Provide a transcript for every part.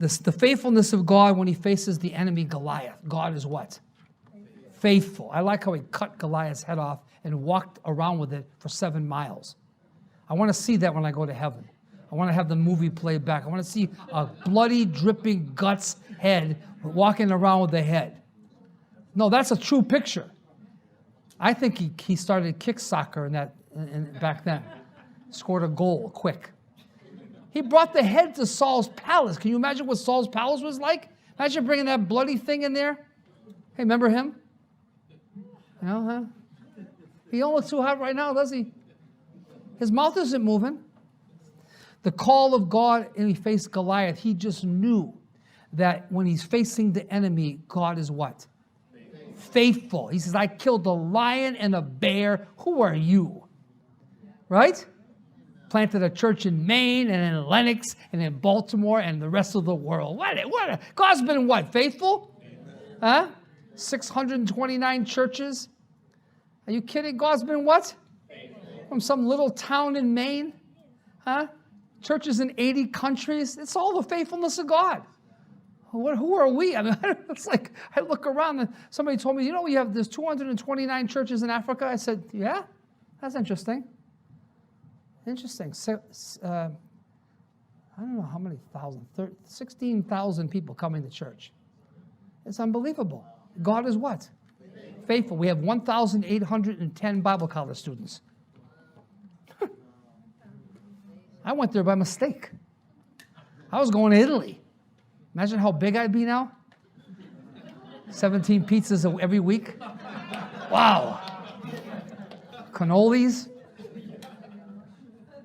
The faithfulness of God when he faces the enemy Goliath. God is what? Faithful. I like how he cut Goliath's head off and walked around with it for 7 miles. I want to see that when I go to heaven. I want to have the movie played back. I want to see a bloody, dripping guts head walking around with the head. No, that's a true picture. I think he started kick soccer back then. Scored a goal quick. He brought the head to Saul's palace. Can you imagine what Saul's palace was like? Imagine bringing that bloody thing in there. Hey, remember him? You know, huh? He don't look too hot right now, does he? His mouth isn't moving. The call of God, and he faced Goliath. He just knew that when he's facing the enemy, God is what? Faithful. He says, I killed a lion and a bear. Who are you? Right? Planted a church in Maine and in Lenox and in Baltimore and the rest of the world. God's been what? Faithful? Huh? 629 churches. Are you kidding? God's been what? Faithful. From some little town in Maine? Huh? Churches in 80 countries. It's all the faithfulness of God. Who are we? I mean, it's like I look around and somebody told me, there's 229 churches in Africa. I said, yeah, that's interesting. Interesting. I don't know how many thousand, 16,000 people coming to church. It's unbelievable. God is what? Faithful. We have 1,810 Bible college students. I went there by mistake. I was going to Italy. Imagine how big I'd be now. 17 pizzas every week. Wow. Cannolis.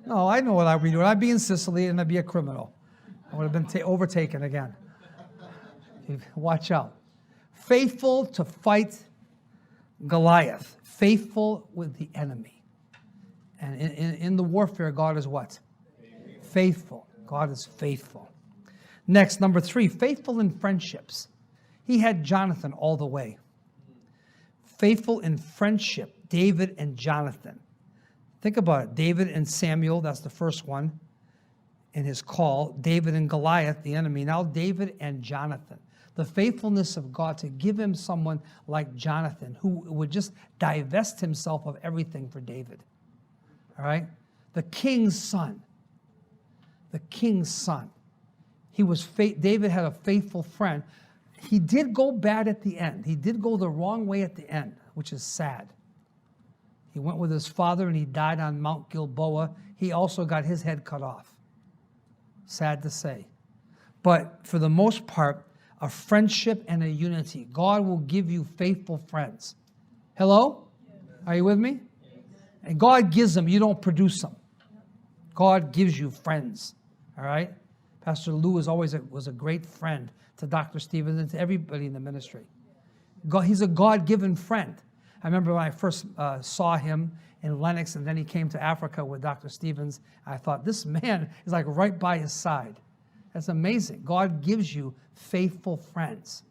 No, I know what I'd be doing. I'd be in Sicily and I'd be a criminal. I would have been overtaken again. Watch out. Faithful to fight Goliath. Faithful with the enemy. And in the warfare, God is what? Faithful. God is faithful. Next, number 3, faithful in friendships. He had Jonathan all the way. Faithful in friendship, David and Jonathan. Think about it. David and Samuel, that's the first one in his call. David and Goliath, the enemy. Now David and Jonathan. The faithfulness of God to give him someone like Jonathan who would just divest himself of everything for David. All right? The king's son. The king's son. David had a faithful friend. He did go bad at the end. He did go the wrong way at the end, which is sad. He went with his father and he died on Mount Gilboa. He also got his head cut off. Sad to say. But for the most part, a friendship and a unity. God will give you faithful friends. Hello? Are you with me? And God gives them. You don't produce them. God gives you friends. All right? Pastor Lou was a great friend to Dr. Stevens and to everybody in the ministry. He's a God-given friend. I remember when I first saw him in Lenox, and then he came to Africa with Dr. Stevens. I thought, this man is like right by his side. That's amazing. God gives you faithful friends.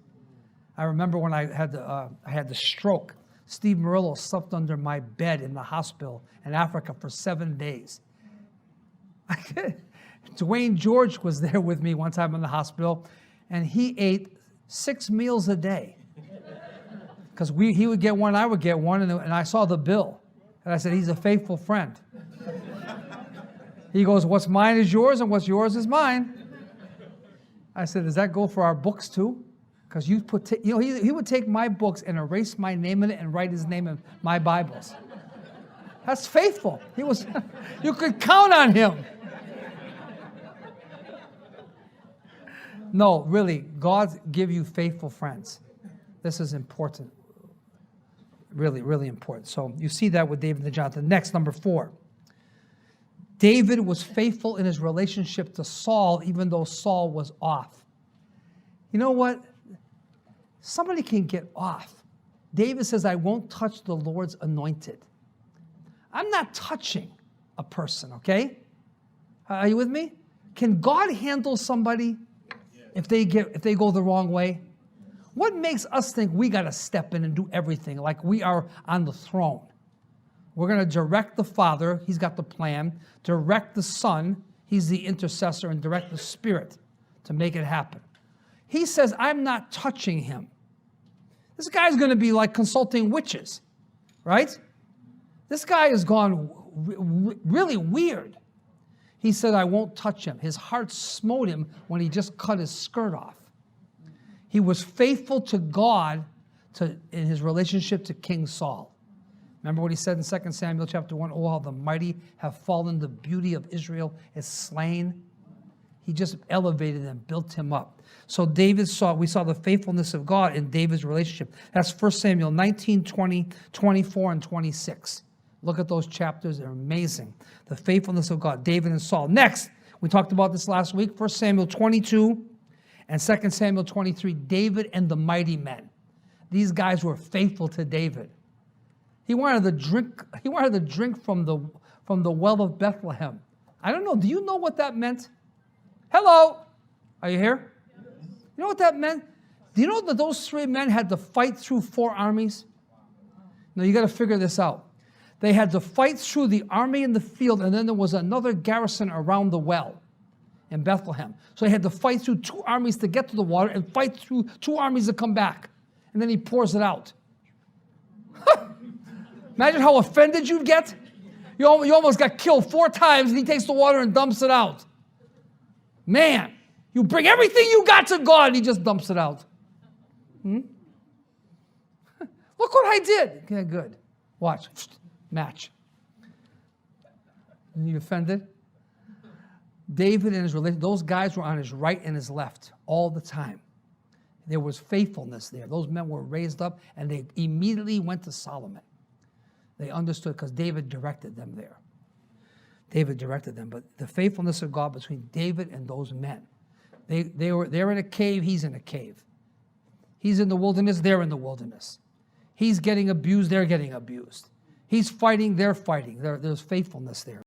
I remember when I had the stroke. Steve Murillo slept under my bed in the hospital in Africa for 7 days. Dwayne George was there with me one time in the hospital, and he ate 6 meals a day. Because he would get one, I would get one, and I saw the bill. And I said, he's a faithful friend. He goes, what's mine is yours, and what's yours is mine. I said, does that go for our books too? Because he would take my books and erase my name in it and write his name in my Bibles. That's faithful. You could count on him. No, really, God give you faithful friends. This is important. Really, really important. So you see that with David and Jonathan. Next, number 4. David was faithful in his relationship to Saul, even though Saul was off. You know what? Somebody can get off. David says, I won't touch the Lord's anointed. I'm not touching a person, okay? Are you with me? Can God handle somebody if they go the wrong way? What makes us think we got to step in and do everything like we are on the throne? We're going to direct the Father. He's got the plan. Direct the Son. He's the intercessor, and direct the Spirit to make it happen. He says, I'm not touching him. This guy's going to be like consulting witches, right? This guy has gone really weird. He said, I won't touch him. His heart smote him when he just cut his skirt off. He was faithful to God in his relationship to King Saul. Remember what he said in 2 Samuel chapter 1, oh, how the mighty have fallen, the beauty of Israel is slain. He just elevated him, built him up. So we saw the faithfulness of God in David's relationship. That's 1 Samuel 19, 20, 24, and 26. Look at those chapters. They're amazing. The faithfulness of God, David and Saul. Next, we talked about this last week, 1 Samuel 22 and 2 Samuel 23, David and the mighty men. These guys were faithful to David. He wanted to drink from the well of Bethlehem. I don't know. Do you know what that meant? Hello? Are you here? You know what that meant? Do you know that those 3 men had to fight through 4 armies? No, you got to figure this out. They had to fight through the army in the field, and then there was another garrison around the well in Bethlehem. So they had to fight through 2 armies to get to the water and fight through 2 armies to come back. And then he pours it out. Imagine how offended you'd get. You almost got killed 4 times, and he takes the water and dumps it out. Man, you bring everything you got to God, and he just dumps it out. Look what I did. Okay, good. Watch. Match. Are you offended? David and his relation, those guys were on his right and his left all the time. There was faithfulness there. Those men were raised up, and they immediately went to Solomon. They understood because David directed them there. David directed them. But the faithfulness of God between David and those men. They're in a cave, he's in a cave. He's in the wilderness, they're in the wilderness. He's getting abused, they're getting abused. He's fighting, they're fighting. There's faithfulness there.